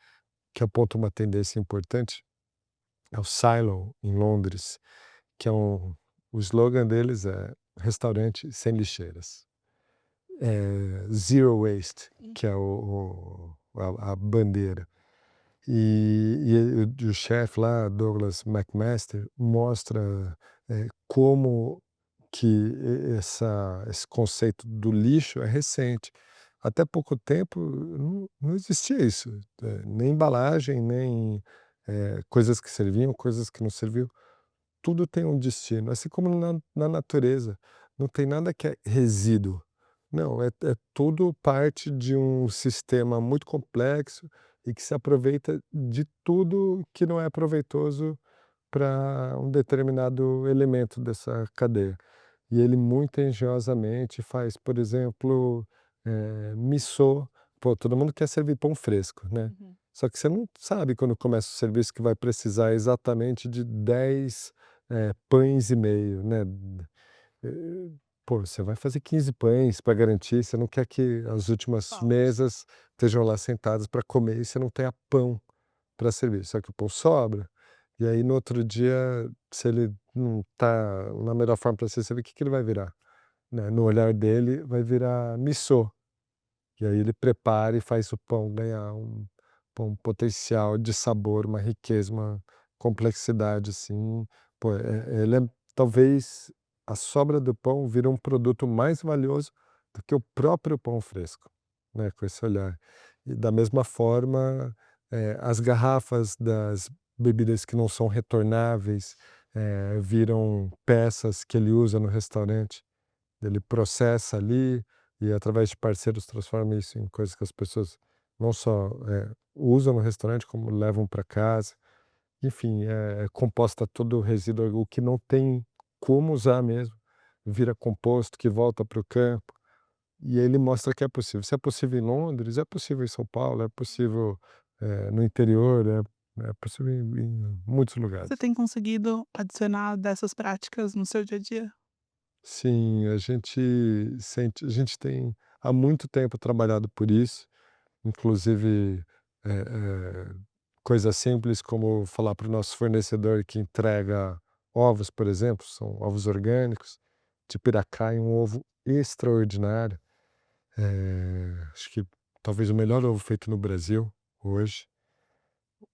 que aponta uma tendência importante é o Silo, em Londres, que é o slogan deles é: "Restaurante sem lixeiras". Zero waste, Hum. que é a bandeira. E o chefe lá, Douglas McMaster, mostra, como que esse conceito do lixo é recente. Até pouco tempo não existia isso, nem embalagem, nem, coisas que serviam, coisas que não serviam. Tudo tem um destino, assim como na natureza, não tem nada que é resíduo. Não, é tudo parte de um sistema muito complexo e que se aproveita de tudo que não é proveitoso para um determinado elemento dessa cadeia. E ele muito engenhosamente faz, por exemplo, missô. Pô, todo mundo quer servir pão fresco, né. Uhum. Só que você não sabe quando começa o serviço que vai precisar exatamente de 10 pães e meio, né. Eh, Pô, você vai fazer 15 pães para garantir, você não quer que as últimas Falte. mesas estejam lá sentadas para comer e você não tenha pão para servir, só que o pão sobra, e aí no outro dia, se ele não tá na melhor forma para ser servido, o que que ele vai virar, né, no olhar dele vai virar missô, e aí ele prepara e faz o pão ganhar um potencial de sabor, uma riqueza, uma complexidade, assim, pô, ele é talvez a sobra do pão vira um produto mais valioso do que o próprio pão fresco, né, com esse olhar. E da mesma forma, as garrafas das bebidas que não são retornáveis, viram peças que ele usa no restaurante. Ele processa ali e através de parceiros transforma isso em coisas que as pessoas não só, usam no restaurante, como levam para casa. Enfim, composta todo o resíduo, o que não tem como usar mesmo, vira composto que volta para o campo, e ele mostra que é possível. Se é possível em Londres, é possível em São Paulo, é possível, no interior, é possível em muitos Você lugares. tem conseguido adicionar dessas práticas no seu dia a dia? Sim, a gente tem há muito tempo trabalhado por isso, inclusive, eh coisas simples como falar para o nosso fornecedor que entrega ovos, por exemplo, são ovos orgânicos, de Piracaia, um ovo extraordinário, acho que talvez o melhor ovo feito no Brasil hoje,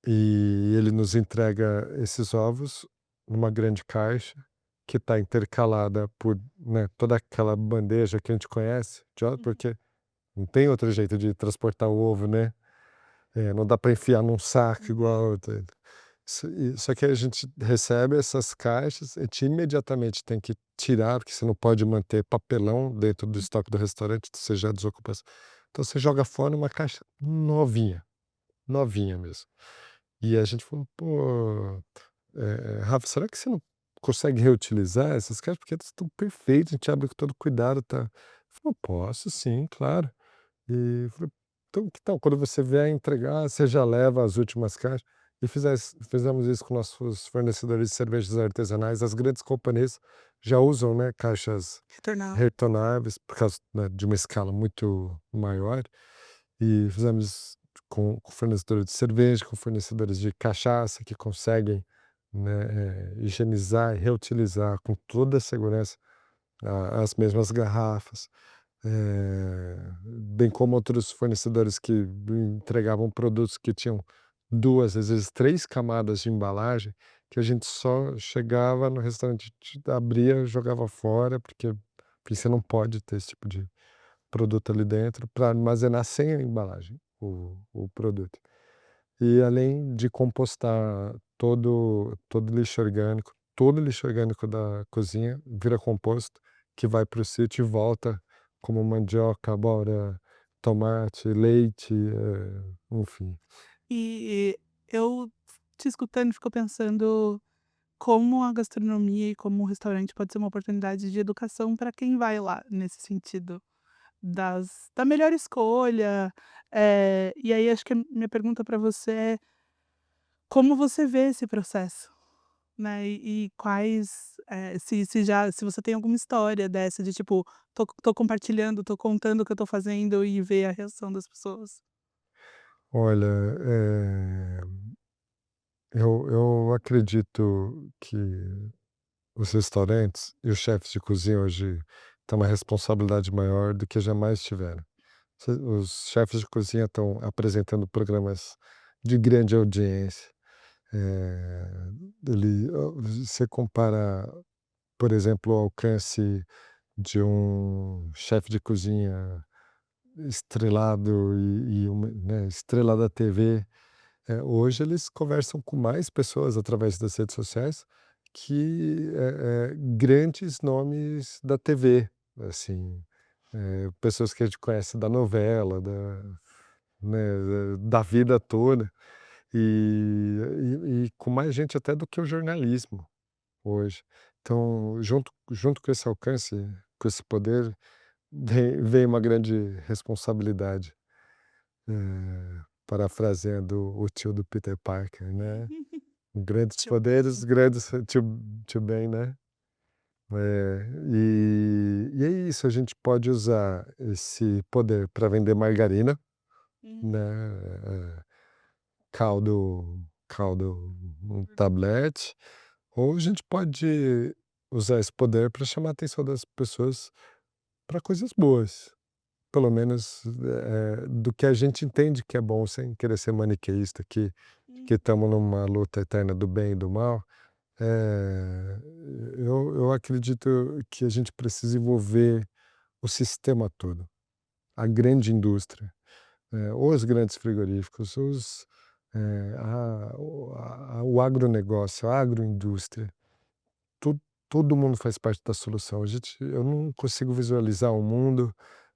e ele nos entrega esses ovos numa grande caixa, que está intercalada por, né, toda aquela bandeja que a gente conhece de ovos, Uhum. porque não tem outro jeito de transportar o ovo, né, não dá para enfiar num saco igual só que a gente recebe essas caixas, a gente imediatamente tem que tirar, porque você não pode manter papelão dentro do estoque do restaurante, você já desocupa então você joga fora uma caixa novinha, novinha mesmo. E a gente falou: "Pô, Rafa, será que você não consegue reutilizar essas caixas? Porque elas estão perfeitas, a gente abre com todo cuidado, tá". Ele falou: "Posso sim, claro". E falei: "Então que tal quando você vier entregar, você já leva as últimas caixas". E fizemos isso com nossos fornecedores de cervejas artesanais, as grandes companhias já usam, né, caixas Retornar. retornáveis por causa, né, de uma escala muito maior, e fizemos isso com fornecedores de cerveja, com fornecedores de cachaça que conseguem, né, higienizar e reutilizar com toda a segurança as mesmas garrafas. Bem como outros fornecedores que entregavam produtos que tinham 2 às vezes 3 camadas de embalagem, que a gente só chegava no restaurante, abria, jogava fora, porque você não pode ter esse tipo de produto ali dentro para armazenar sem a embalagem o produto. E além de compostar todo lixo orgânico da cozinha vira composto, que vai para o sítio e volta como mandioca, abóbora, tomate, leite, enfim. E eu te escutando, fico pensando como a gastronomia e como o restaurante pode ser uma oportunidade de educação para quem vai lá, nesse sentido da melhor escolha. E aí acho que a minha pergunta para você é: como você vê esse processo? Né, e quais, se você tem alguma história dessa de tipo, tô compartilhando, tô contando o que eu tô fazendo e ver a reação das pessoas. Olha, eu acredito que os restaurantes e os chefes de cozinha hoje têm uma responsabilidade maior do que jamais tiveram. Os chefes de cozinha estão apresentando programas de grande audiência. Eh, você compara, por exemplo, o alcance de um chefe de cozinha estrelado e uma, né, estrela da TV. Hoje eles conversam com mais pessoas através das redes sociais que, grandes nomes da TV, assim, pessoas que a gente conhece da novela, né, da vida toda, e com mais gente até do que o jornalismo hoje. Então, junto com esse alcance, com esse poder, vem uma grande responsabilidade, parafraseando o tio do Peter Parker, né. Grandes Tipo poderes, grandes to bem, né. E é isso, a gente pode usar esse poder para vender margarina, né, uhum, caldo, um tablete, ou a gente pode usar esse poder para chamar a atenção das pessoas para coisas boas, pelo menos, do que a gente entende que é bom, sem querer ser maniqueísta, que uhum. estamos numa luta eterna do bem e do mal. Eu acredito que a gente precisa envolver o sistema todo, a grande indústria, os grandes frigoríficos, o agronegócio, a agroindústria, to todo mundo faz parte da solução. Eu não consigo visualizar um mundo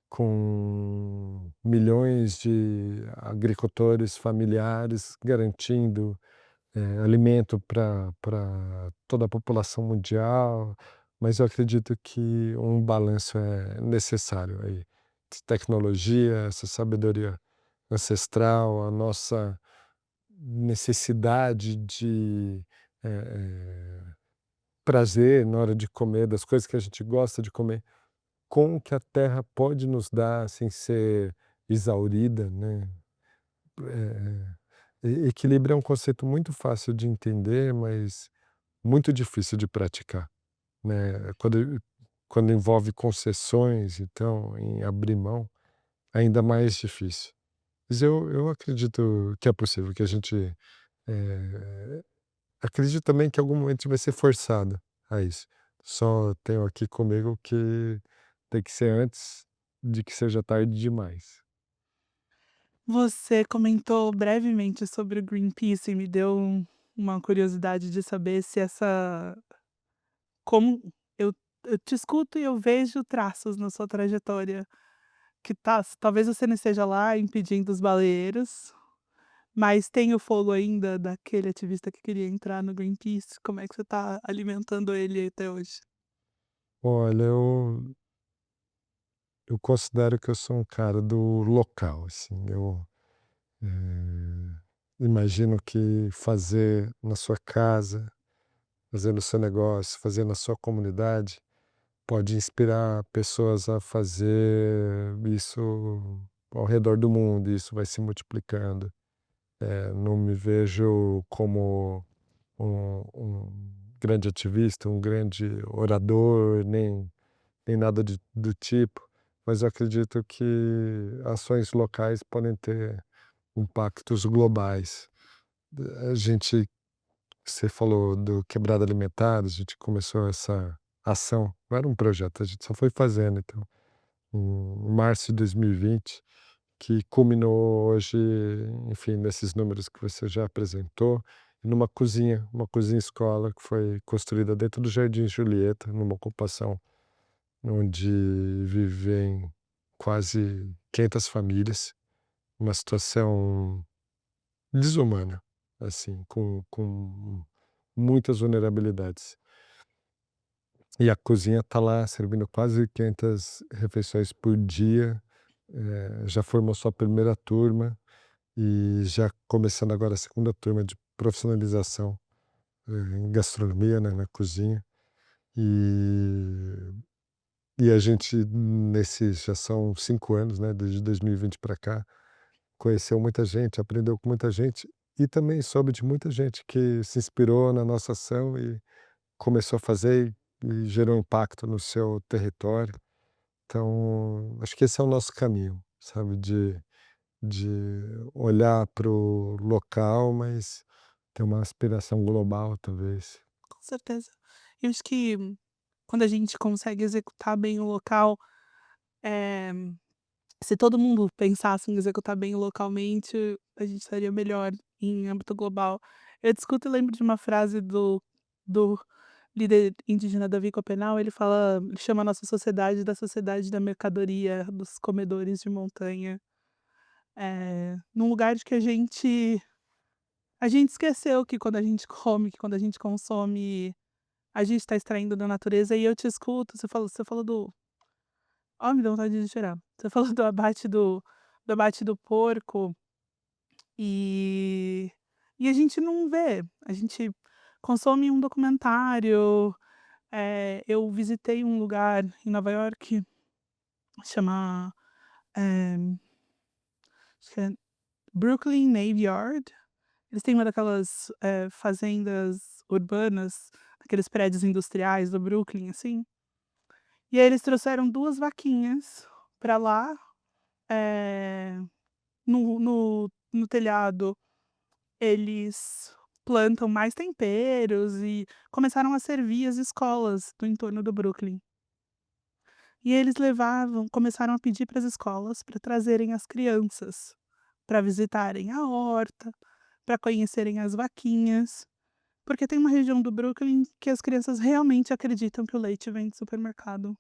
com milhões de agricultores familiares garantindo alimento para toda a população mundial, mas eu acredito que um balanço é necessário aí. Tecnologia, essa sabedoria ancestral, a nossa necessidade de eh prazer na hora de comer, das coisas que a gente gosta de comer, com o que a terra pode nos dar sem ser exaurida, né. Equilíbrio é um conceito muito fácil de entender, mas muito difícil de praticar, né. Quando envolve concessões, então, em abrir mão, ainda mais difícil. Mas eu acredito que é possível, que a gente, acredito também que em algum momento vai ser forçado a isso. Só tenho aqui comigo que tem que ser antes de que seja tarde demais. Você comentou brevemente sobre o Greenpeace e me deu uma curiosidade de saber se essa como eu eu te escuto e eu vejo traços na sua trajetória que talvez você não esteja lá impedindo os baleeiros, mas tem o fogo ainda daquele ativista que queria entrar no Greenpeace. Como é que você está alimentando ele até hoje? Olha, eu considero que eu sou um cara do local, assim, imagino que fazer na sua casa, fazer no seu negócio, fazer na sua comunidade, pode inspirar pessoas a fazer isso ao redor do mundo, e isso vai se multiplicando. Não me vejo como um grande ativista, um grande orador, nem nada do tipo, mas eu acredito que ações locais podem ter impactos globais. A gente Você falou do Quebrada Alimentar, a gente começou essa ação, não era um projeto, a gente só foi fazendo, então, em março de 2020, que culminou hoje, enfim, nesses números que você já apresentou, numa cozinha, uma cozinha-escola que foi construída dentro do Jardim Julieta, numa ocupação onde vivem quase 500 famílias, uma situação desumana, assim, com muitas vulnerabilidades. E a cozinha está lá servindo quase 500 refeições por dia, já formou sua primeira turma e já começando agora a segunda turma de profissionalização, em gastronomia, né, na cozinha. E e a gente nesses já são 5 anos, né, desde 2020 para cá, conheceu muita gente, aprendeu com muita gente e também soube de muita gente que se inspirou na nossa ação e começou a fazer e gerou impacto no seu território. Então, acho que esse é o nosso caminho, sabe, de olhar para o local, mas ter uma aspiração global, talvez. Com certeza. Eu acho que quando a gente consegue executar bem o local, eh, se todo mundo pensasse em executar bem localmente, a gente estaria melhor em âmbito global. Eu discuto e lembro de uma frase do líder indígena Davi Copenau, ele chama a nossa sociedade da sociedade da mercadoria, dos comedores de montanha, num lugar de que a gente esqueceu que quando a gente come, que quando a gente consome, a gente está extraindo da natureza. E eu te escuto, você falou do me deu vontade de chorar. Você falou do abate do porco, e e a gente não vê. A gente consome um documentário. Eu visitei um lugar em Nova York, chama, eh, acho que é Brooklyn Navy Yard. Eles têm uma daquelas, fazendas urbanas, aqueles prédios industriais do Brooklyn, assim. E aí eles trouxeram 2 vaquinhas pra lá, eh, no telhado eles plantam mais temperos e começaram a servir as escolas do entorno do Brooklyn. E eles começaram a pedir para as escolas para trazerem as crianças, para visitarem a horta, para conhecerem as vaquinhas, porque tem uma região do Brooklyn que as crianças realmente acreditam que o leite vem do supermercado,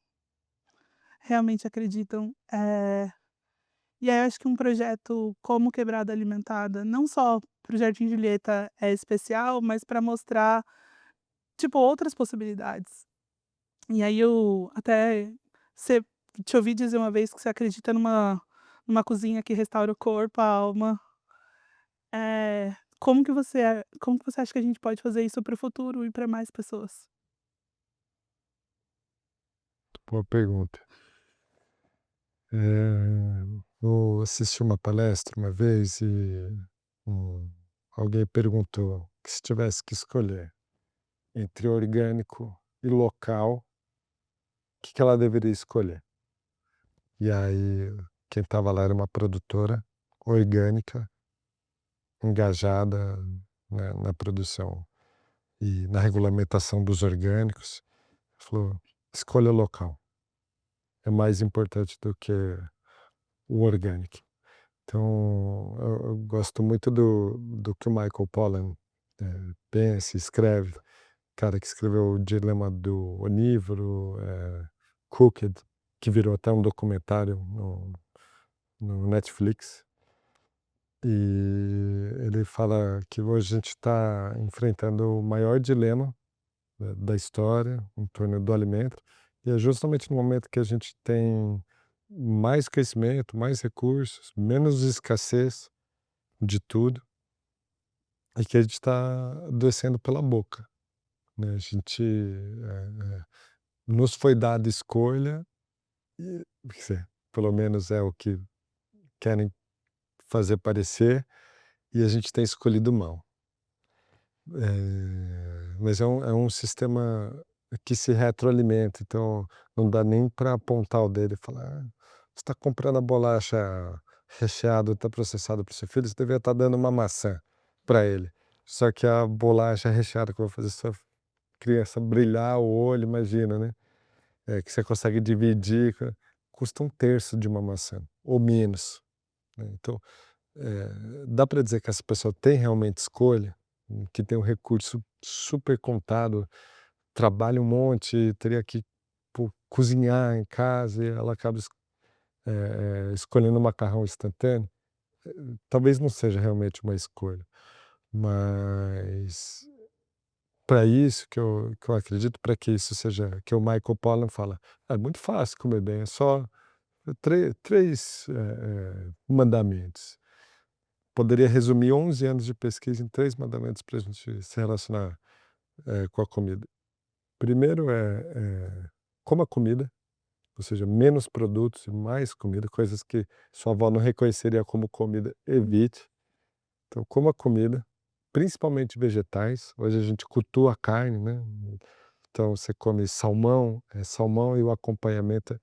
realmente acreditam. E aí eu acho que um projeto como Quebrada Alimentada, não só para o Jardim Julieta é especial, mas para mostrar, tipo, outras possibilidades. E aí eu até você te ouvi dizer uma vez que você acredita numa cozinha que restaura o corpo, a alma. Como que você acha que a gente pode fazer isso para o futuro e para mais pessoas? Boa pergunta. Eu assisti uma palestra uma vez e um alguém perguntou que se tivesse que escolher entre orgânico e local, o que que ela deveria escolher? E aí quem estava lá era uma produtora orgânica, engajada, né, na produção e na regulamentação dos orgânicos, falou: "Escolha local, é mais importante do que o orgânico". Então, eu gosto muito do que o Michael Pollan, pensa, escreve, cara que escreveu O Dilema do Onívoro, Cooked, que virou até um documentário no Netflix. E ele fala que hoje a gente está enfrentando o maior dilema da história em torno do alimento, e é justamente no momento que a gente tem mais crescimento, mais recursos, menos escassez de tudo, e que a gente está adoecendo pela boca, né. A gente, nos foi dada escolha e quer dizer, pelo menos é o que querem fazer parecer, e a gente tem escolhido mal. Mas é um sistema que se retroalimenta, então não dá nem para apontar o dedo e falar: "Ah, você está comprando a bolacha recheada ultraprocessada para o seu filho, você deveria estar dando uma maçã para ele". Só que a bolacha recheada que vai fazer sua criança brilhar o olho, imagina, né, que você consegue dividir, custa um terço de uma maçã, ou menos, né. Então, dá para dizer que essa pessoa tem realmente escolha, que tem um recurso super contado, trabalha um monte, teria que, pô, cozinhar em casa e ela acaba escolhendo o macarrão instantâneo. Talvez não seja realmente uma escolha, mas para isso que eu acredito, para que isso seja que o Michael Pollan fala: "É muito fácil comer bem, é só três mandamentos". Poderia resumir 11 anos de pesquisa em 3 mandamentos para a gente se relacionar, com a comida. Primeiro coma comida, ou seja, menos produtos e mais comida, coisas que sua avó não reconheceria como comida, evite. Então coma comida, principalmente vegetais. Hoje a gente cultua a carne, né, então você come salmão, é salmão e o acompanhamento é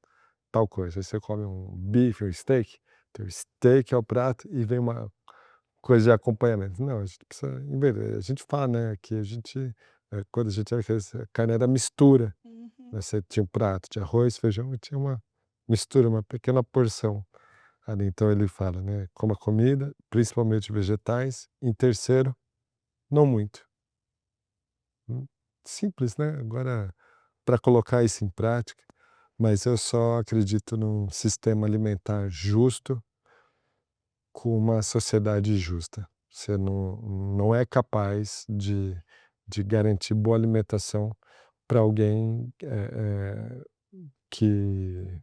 tal coisa. Aí você come um bife, um steak, então o steak é o prato e vem uma coisa de acompanhamento. Não, a gente precisa inverter. A gente fala, né, que a gente, quando a gente era criança, a carne era mistura, Uhum. né, você tinha um prato de arroz, feijão e tinha uma mistura, uma pequena porção ali. Então ele fala, né, coma comida, principalmente vegetais. Em terceiro, não muito. Hum, simples, né, agora para colocar isso em prática, mas eu só acredito num sistema alimentar justo com uma sociedade justa. Você não é capaz de garantir boa alimentação para alguém, que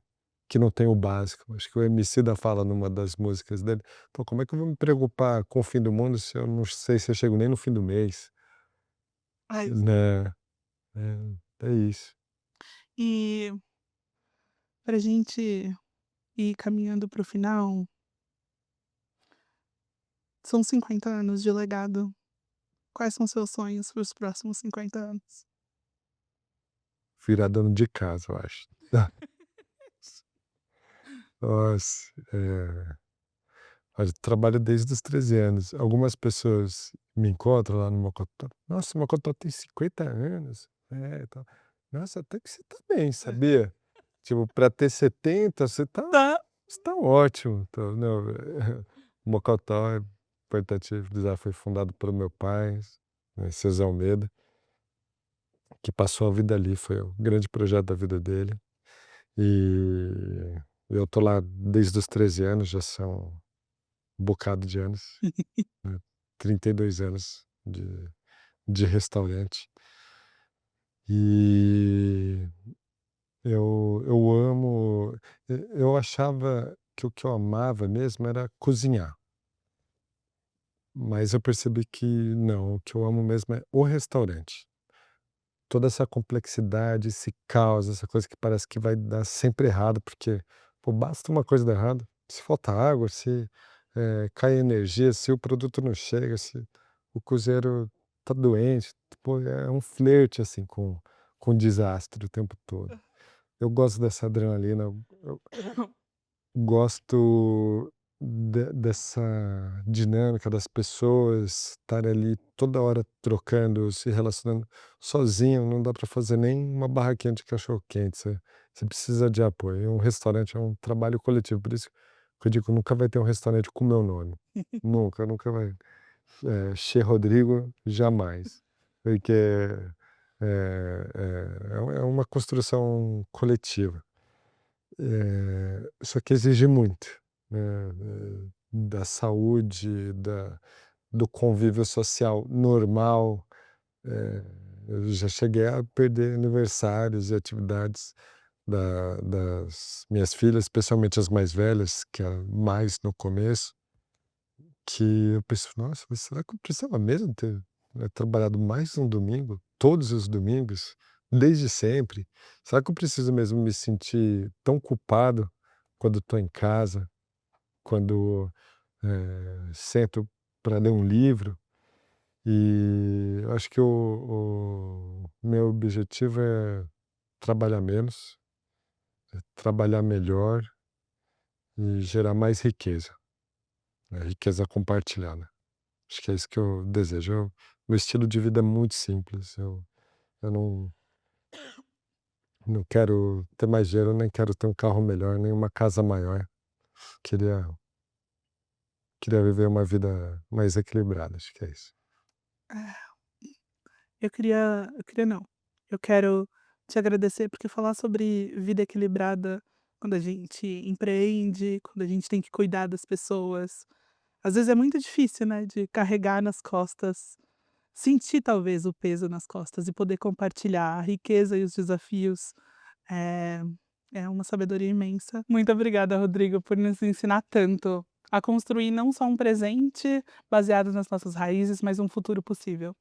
que não tem o básico. Acho que o Emicida fala numa das músicas dele: "Pô, como é que eu vou me preocupar com o fim do mundo se eu não sei se eu chego nem no fim do mês?", Ai, né. É isso. e pra gente ir caminhando para o final, são 50 anos de legado. Quais são seus sonhos para os próximos 50 anos? Virar dono de casa, eu acho. Nossa, olha, trabalho desde os 13 anos. Algumas pessoas me encontram lá no Mocotó: "Nossa, o Mocotó tem 50 anos". É, tal. Nossa, até que você tá bem, sabia? Tipo, pra ter 70 Tá. você tá ótimo. Então, não, o Mocotó, é importante frisar, foi fundado pelo meu pai, seu Zé Almeida, que passou a vida ali, foi o grande projeto da vida dele. E eu tô lá desde os 13 anos, já são um bocado de anos, né, 32 anos de restaurante. E eu amo, eu achava que o que eu amava mesmo era cozinhar, mas eu percebi que não, o que eu amo mesmo é o restaurante. Toda essa complexidade, esse caos, essa coisa que parece que vai dar sempre errado, porque, pô, basta uma coisa dar errado, se falta água, se, cai energia, se o produto não chega, se o cozinheiro tá doente, pô, é um flerte, assim, com o desastre o tempo todo. Eu gosto dessa adrenalina, eu gosto dessa dinâmica das pessoas estarem ali toda hora trocando, se relacionando. Sozinho não dá para fazer nem uma barraquinha de cachorro-quente, você precisa de apoio. E um restaurante é um trabalho coletivo, por isso que eu digo, nunca vai ter um restaurante com o meu nome. Nunca, nunca vai. Che Rodrigo, jamais. Porque é uma construção coletiva. Só que exige muito, né, da saúde, do convívio social normal. Eu já cheguei a perder aniversários e atividades das minhas filhas, especialmente as mais velhas, que é mais no começo, que eu penso: "Nossa, mas será que eu precisava mesmo ter, trabalhado mais um domingo, todos os domingos, desde sempre? Será que eu preciso mesmo me sentir tão culpado quando estou em casa, quando, sento para ler um livro?". E eu acho que o meu objetivo é trabalhar menos, trabalhar melhor e gerar mais riqueza, né, riqueza compartilhada. Acho que é isso que eu desejo. Meu estilo de vida é muito simples. Eu não quero ter mais dinheiro, nem quero ter um carro melhor, nem uma casa maior. Queria viver uma vida mais equilibrada, acho que é isso. Ah, eu queria não, eu quero te agradecer, porque falar sobre vida equilibrada, quando a gente empreende, quando a gente tem que cuidar das pessoas, às vezes é muito difícil, né, de carregar nas costas, sentir talvez o peso nas costas e poder compartilhar a riqueza e os desafios, é é uma sabedoria imensa. Muito obrigada, Rodrigo, por nos ensinar tanto a construir não só um presente baseado nas nossas raízes, mas um futuro possível.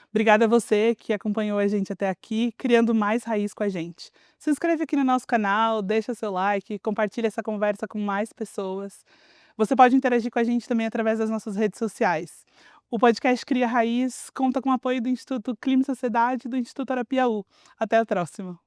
Obrigada a você que acompanhou a gente até aqui, criando mais raiz com a gente. Se inscreve aqui no nosso canal, deixa seu like, compartilha essa conversa com mais pessoas. Você pode interagir com a gente também através das nossas redes sociais. O podcast Cria Raiz conta com o apoio do Instituto Clima e Sociedade e do Instituto Arapiaú. Até a próxima.